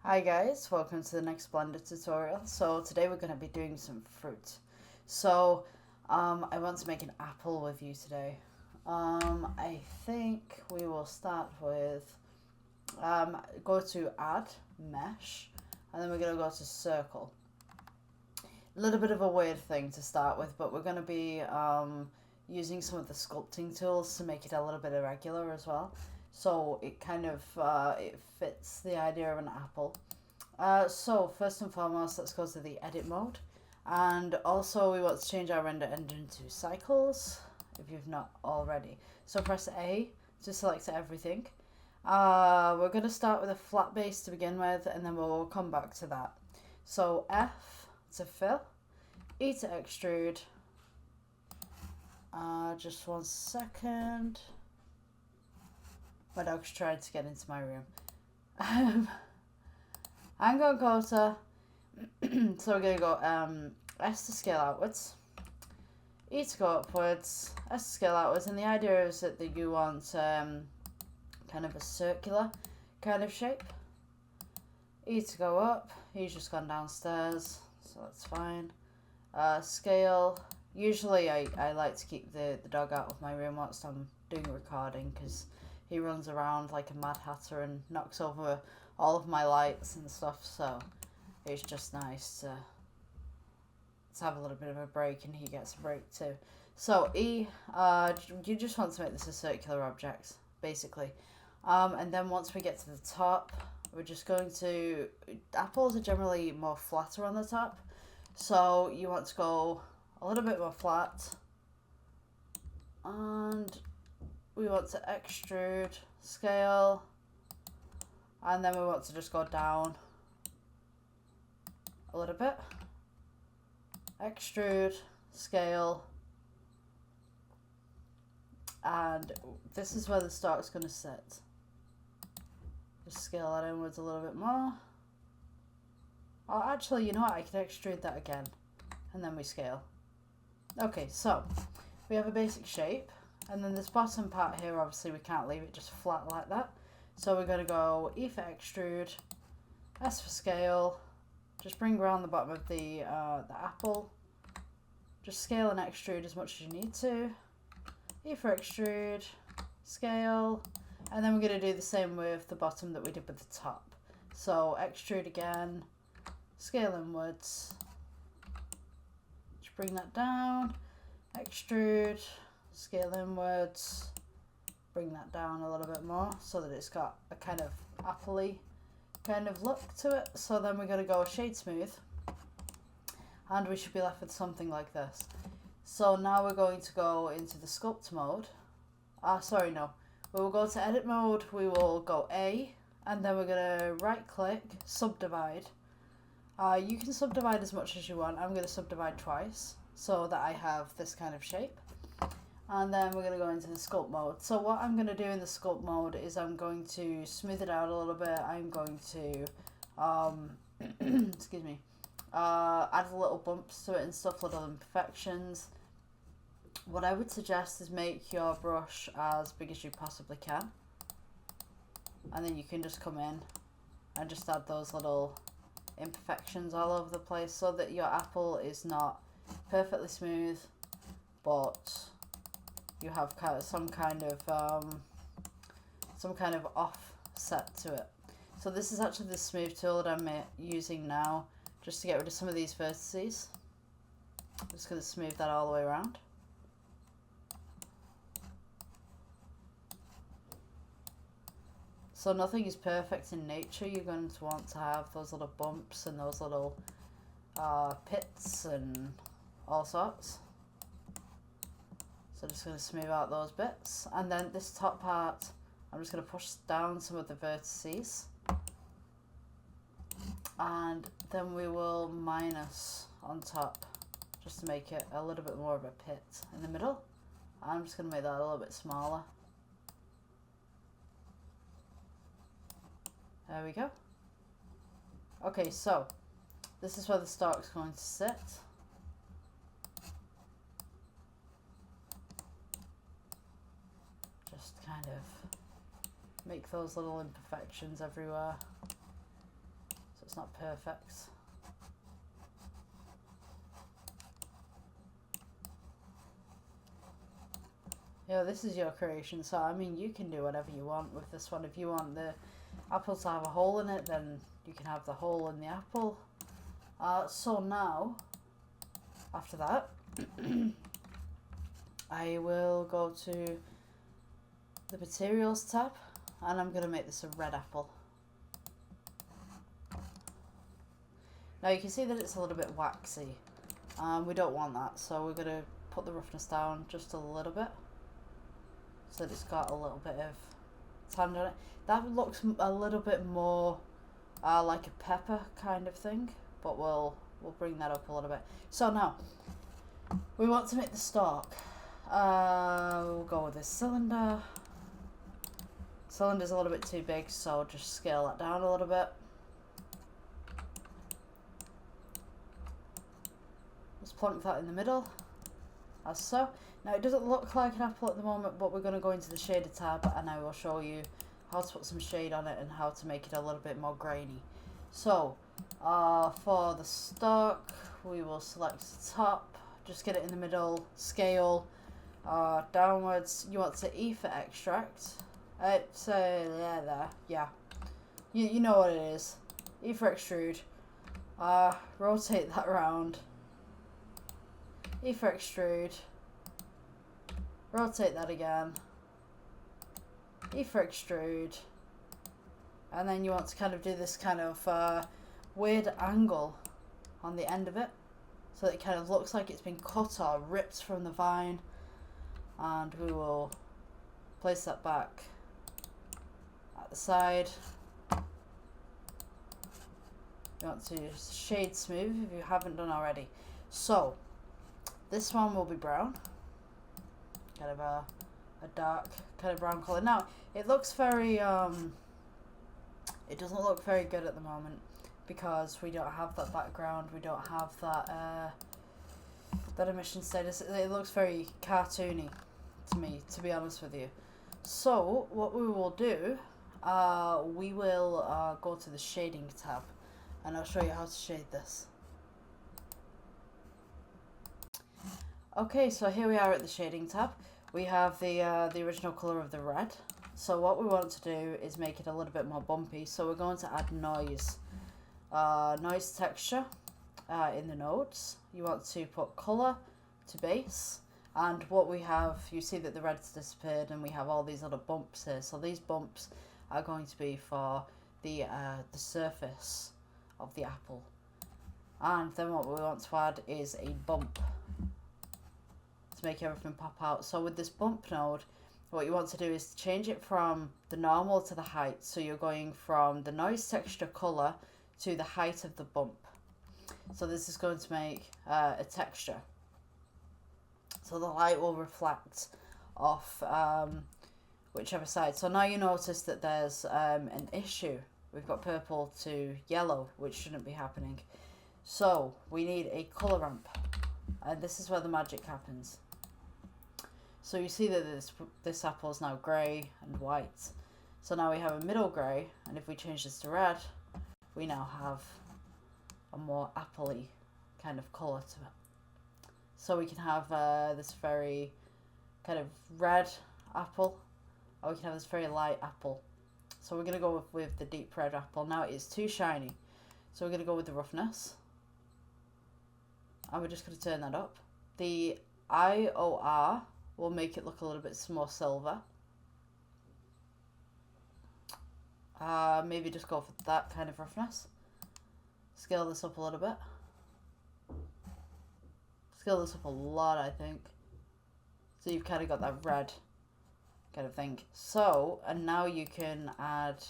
Hi guys, welcome to the next Blender tutorial. So today we're going to be doing some fruit. I want to make an apple with you today. I think we will start with, go to add, mesh, and then we're going to go to circle. A little bit of a weird thing to start with, but we're going to be using some of the sculpting tools to make it a little bit irregular as well. So it kind of it fits the idea of an apple. So first and foremost, let's go to the edit mode, and also we want to change our render engine to cycles if you've not already. So press A to select everything. We're going to start with a flat base to begin with, and then we'll come back to that. So F to fill, E to extrude. Just 1 second. My dog's trying to get into my room. I'm going to go to, so we're going to go S to scale outwards, E to go upwards, S to scale outwards, and the idea is that you want kind of a circular kind of shape. E to go up, E's just gone downstairs, so that's fine. Scale, usually I like to keep the dog out of my room whilst I'm doing a recording, because he runs around like a mad hatter and knocks over all of my lights and stuff, so it's just nice to have a little bit of a break, and he gets a break too. So E, you just want to make this a circular object, basically. And then once we get to the top, we're just going to, apples are generally more flatter on the top, so you want to go a little bit more flat, and we want to extrude, scale, and then we want to just go down a little bit, extrude, scale, and this is where the stalk's going to sit. Just scale that inwards a little bit more. Oh, actually, you know what? I can extrude that again, and then we scale. Okay, so we have a basic shape, and then this bottom part here, obviously we can't leave it just flat like that. So we're going to go E for extrude, S for scale, just bring around the bottom of the apple, just scale and extrude as much as you need to, E for extrude, scale, and then we're going to do the same with the bottom that we did with the top. So extrude again, scale inwards, just bring that down, extrude, scale inwards, bring that down a little bit more so that it's got a kind of apple-y kind of look to it. So then we're going to go shade smooth, and we should be left with something like this. So now we're going to go into the sculpt mode. We will go to edit mode, we will go A, and then we're going to right click, subdivide. You can subdivide as much as you want. I'm going to subdivide twice so that I have this kind of shape. And then we're going to go into the sculpt mode. So what I'm going to do in the sculpt mode is I'm going to smooth it out a little bit. I'm going to, excuse me, add little bumps to it and stuff, little imperfections. What I would suggest is make your brush as big as you possibly can. And then you can just come in and just add those little imperfections all over the place so that your apple is not perfectly smooth, but you have some kind of offset to it. So this is actually the smooth tool that I'm using now, just to get rid of some of these vertices. I'm just going to smooth that all the way around. So nothing is perfect in nature. You're going to want to have those little bumps and those little pits and all sorts. So just going to smooth out those bits, and then this top part I'm just going to push down some of the vertices, and then we will minus on top just to make it a little bit more of a pit in the middle. I'm just going to make that a little bit smaller. There we go. Okay, so this is where the stalk's going to sit. Kind of make those little imperfections everywhere. it's not perfect. Yeah, this is your creation, so I mean you can do whatever you want with this one. If you want the apple to have a hole in it, then you can have the hole in the apple. So now, after that, I will go to the materials tab, and I'm going to make this a red apple. Now you can see that it's a little bit waxy. We don't want that, so we're going to put the roughness down just a little bit, so that it's got a little bit of tan on it. That looks a little bit more like a pepper kind of thing, but we'll bring that up a little bit. So now, we want to make the stalk. We'll go with this cylinder. Cylinder's a little bit too big, so just scale that down a little bit. Just plonk that in the middle, as so. Now it doesn't look like an apple at the moment, but we're going to go into the shader tab and I will show you how to put some shade on it and how to make it a little bit more grainy. So, for the stalk, we will select the top, just get it in the middle, scale, downwards. You want to E for extract. Yeah. You know what it is. E for extrude. Rotate that around. E for extrude. Rotate that again. E for extrude. And then you want to kind of do this kind of weird angle on the end of it, so that it kind of looks like it's been cut or ripped from the vine. And we will place that back at the side. You want to shade smooth if you haven't done already. So this one will be brown, kind of a dark kind of brown colour. Now it looks very it doesn't look very good at the moment because we don't have that background, we don't have that that emission status. It looks very cartoony to me, to be honest with you. So what we will do, we will go to the shading tab and I'll show you how to shade this. Okay, so here we are at the shading tab. We have the original colour of the red. So what we want to do is make it a little bit more bumpy. So we're going to add noise. Noise texture in the nodes. You want to put colour to base. And what we have, you see that the red's disappeared and we have all these little bumps here. So these bumps are going to be for the surface of the apple. And then what we want to add is a bump to make everything pop out. So with this bump node, what you want to do is change it from the normal to the height. So you're going from the noise texture color to the height of the bump. So this is going to make a texture. So the light will reflect off whichever side. So now you notice that there's an issue. We've got purple to yellow, which shouldn't be happening. So we need a color ramp. And this is where the magic happens. So you see that this apple is now grey and white. So now we have a middle grey, and if we change this to red, we now have a more apple-y kind of colour to it. So we can have this very kind of red apple, or we can have this very light apple. So we're going to go with the deep red apple. Now it is too shiny, so we're going to go with the roughness. And we're just going to turn that up. The IOR will make it look a little bit more silver. Maybe just go for that kind of roughness. Scale this up a little bit. Scale this up a lot, I think. So you've kind of got that red kind of thing. So, and now you can add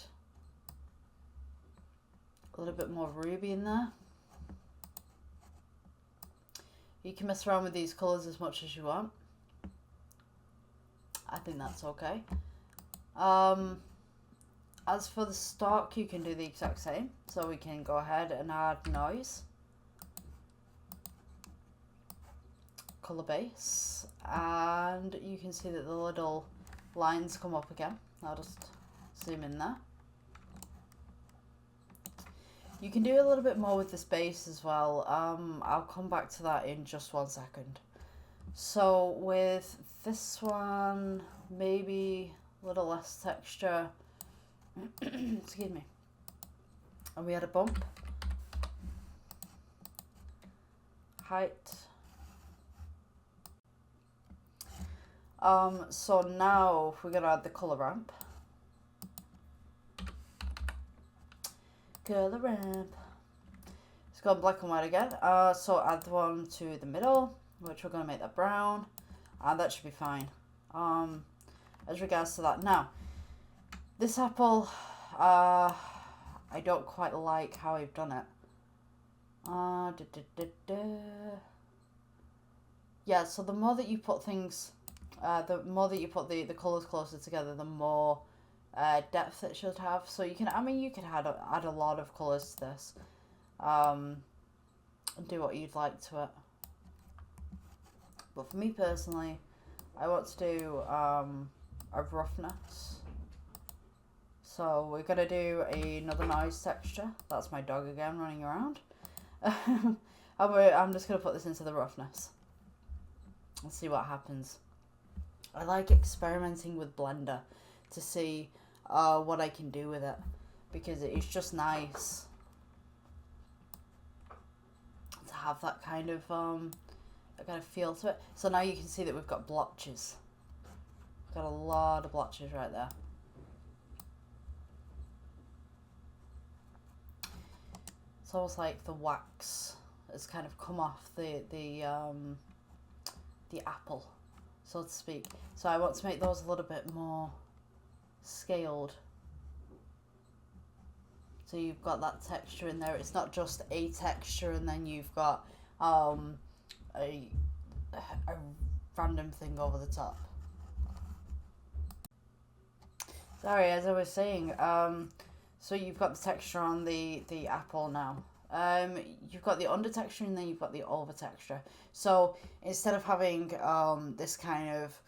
a little bit more ruby in there. You can mess around with these colours as much as you want. I think that's okay. As for the stalk, you can do the exact same. So we can go ahead and add noise, colour base, and you can see that the little lines come up again. I'll just zoom in there. You can do a little bit more with this base as well. I'll come back to that in just 1 second. So with this one, maybe a little less texture. Excuse me. And we had a bump. Height. So now we're gonna add the color ramp. Color ramp. It's gone black and white again. So add the one to the middle, which we're gonna make that brown, and that should be fine. As regards to that, now this apple, I don't quite like how I've done it. Yeah, so the more that you put things, the more that you put the colours closer together, the more depth it should have. So you can, I mean, you can add a lot of colours to this, and do what you'd like to it. But for me personally, I want to do a roughness. So we're gonna do another noise texture. That's my dog again running around. I'm just gonna put this into the roughness. Let's see what happens. I like experimenting with Blender to see what I can do with it, because it's just nice to have that kind of feel to it. So now you can see that we've got blotches. Got a lot of blotches right there. It's almost like the wax has kind of come off the apple, so to speak. So I want to make those a little bit more scaled. So you've got that texture in there. It's not just a texture and then you've got a random thing over the top. Sorry, as I was saying, so you've got the texture on the apple now. You've got the under texture and then you've got the over texture. So instead of having this kind of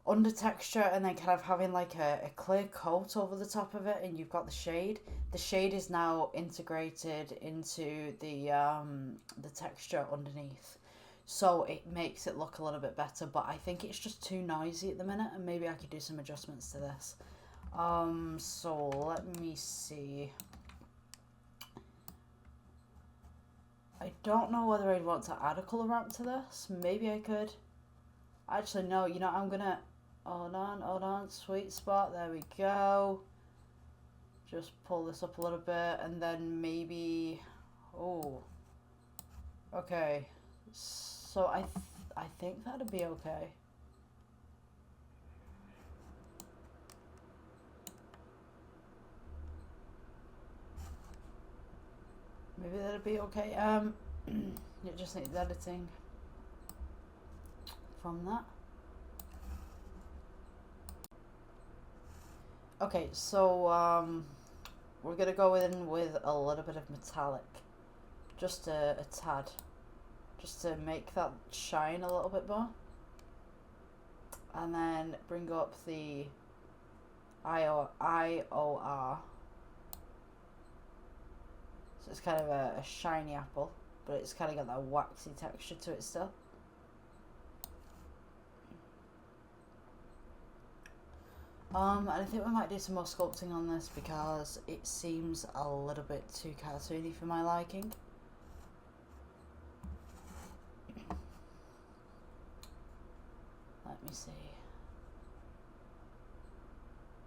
under texture and then kind of having like a clear coat over the top of it, and you've got the shade is now integrated into the texture underneath. So it makes it look a little bit better, but I think it's just too noisy at the minute, and maybe I could do some adjustments to this. So let me see. I don't know whether I'd want to add a color ramp to this. Maybe I could. Actually, no, you know, I'm gonna, hold on, sweet spot, there we go. Just pull this up a little bit, and then maybe, oh, okay. So I think that'd be okay. Maybe that'd be okay. It just needs editing from that. Okay, so we're gonna go in with a little bit of metallic, just a tad, just to make that shine a little bit more, and then bring up the IOR. So it's kind of a shiny apple, but it's kind of got that waxy texture to it still. And I think we might do some more sculpting on this because it seems a little bit too cartoony for my liking. Let me see.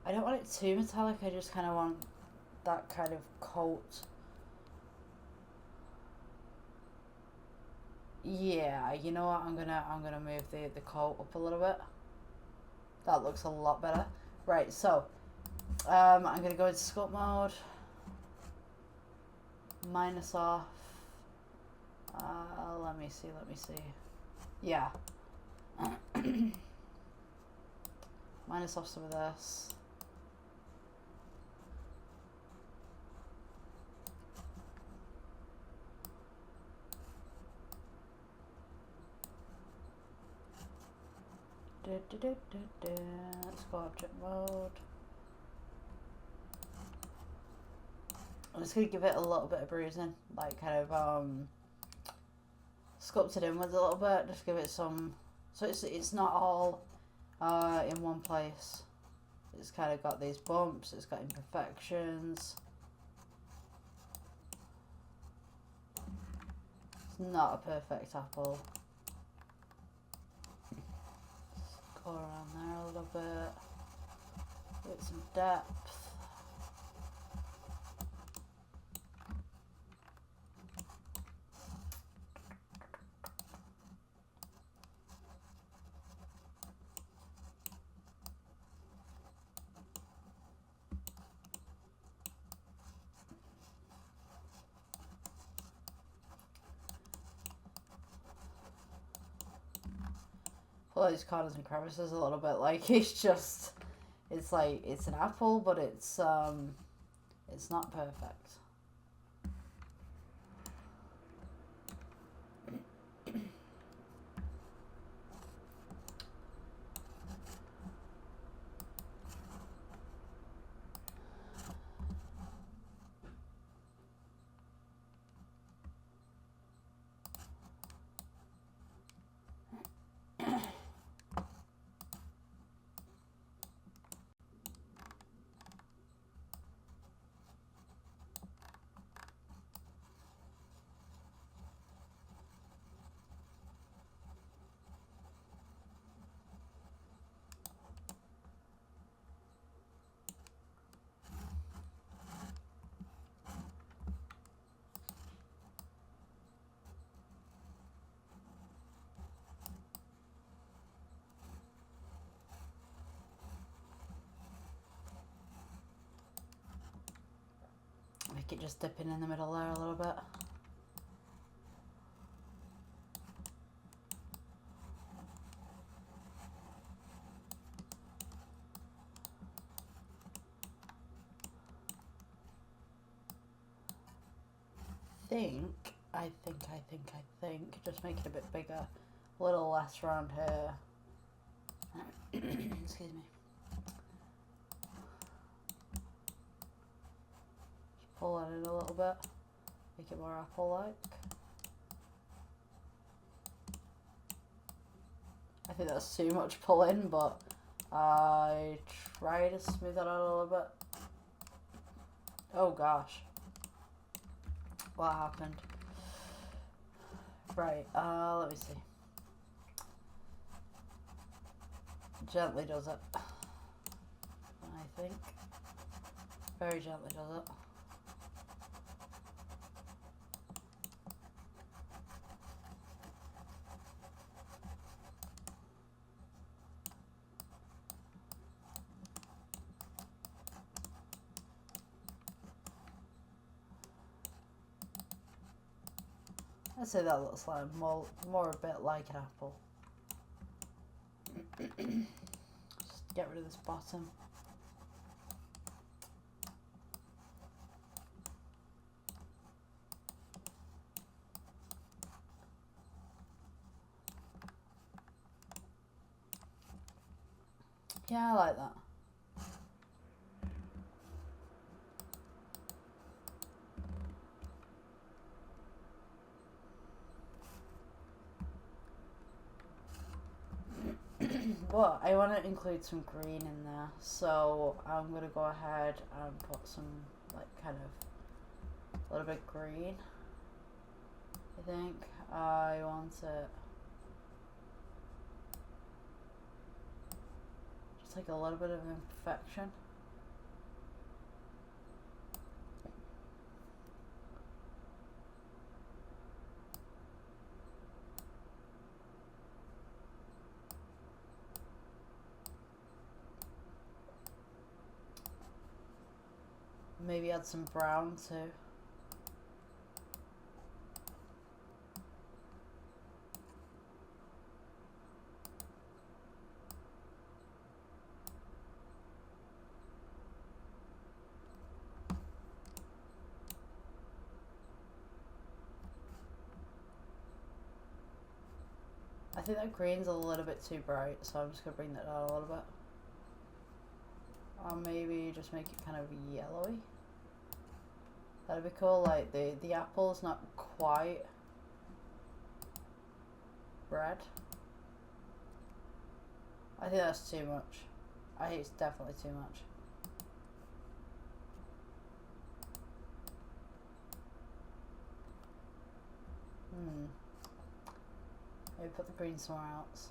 I don't want it too metallic, I just kind of want that kind of coat. Yeah, you know what, I'm gonna move the coat up a little bit. That looks a lot better. Right, so I'm gonna go into sculpt mode, minus off. Let me see. Yeah. Minus off some of this. Let's go object mode. I'm just going to give it a little bit of bruising, like kind of sculpted inwards a little bit, just give it some, so it's not all in one place. It's kind of got these bumps, it's got imperfections. It's not a perfect apple. Just go around there a little bit, give it some depth. All these corners and crevices a little bit, like it's just, it's like it's an apple, but it's not perfect. Make it just dipping in the middle there a little bit. I think, just make it a bit bigger, a little less around here. Excuse me. Just pull that in a little bit, make it more apple-like. I think that's too much pull-in, but I try to smooth that out a little bit. Oh gosh. What happened? Right, let me see. Gently does it. I think. Very gently does it. I'd say that looks like more a bit like an apple. Just get rid of this bottom. Yeah, I like that. But I want to include some green in there, so I'm going to go ahead and put some, like, kind of a little bit green. I think I want it just like a little bit of imperfection. Maybe add some brown too. I think that green's a little bit too bright, so I'm just going to bring that down a little bit. Or maybe just make it kind of yellowy. That'd be cool. Like the apple's not quite red. I think that's too much. I think it's definitely too much. Maybe put the green somewhere else.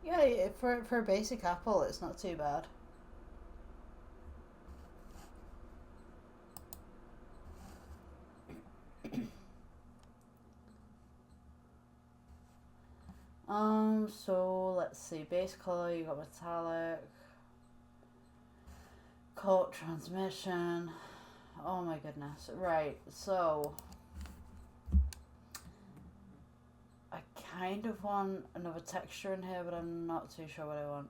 Yeah, for a basic apple, it's not too bad. So let's see. Base color, you got metallic, coat transmission. Oh my goodness. Right. So I kind of want another texture in here, but I'm not too sure what I want.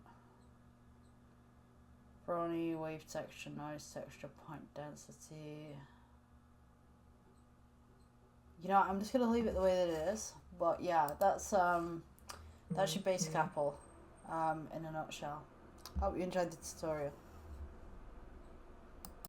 Brony, wave texture, noise texture, point density. You know, I'm just gonna leave it the way that it is. But yeah, that's your basic apple, in a nutshell. Hope you enjoyed the tutorial.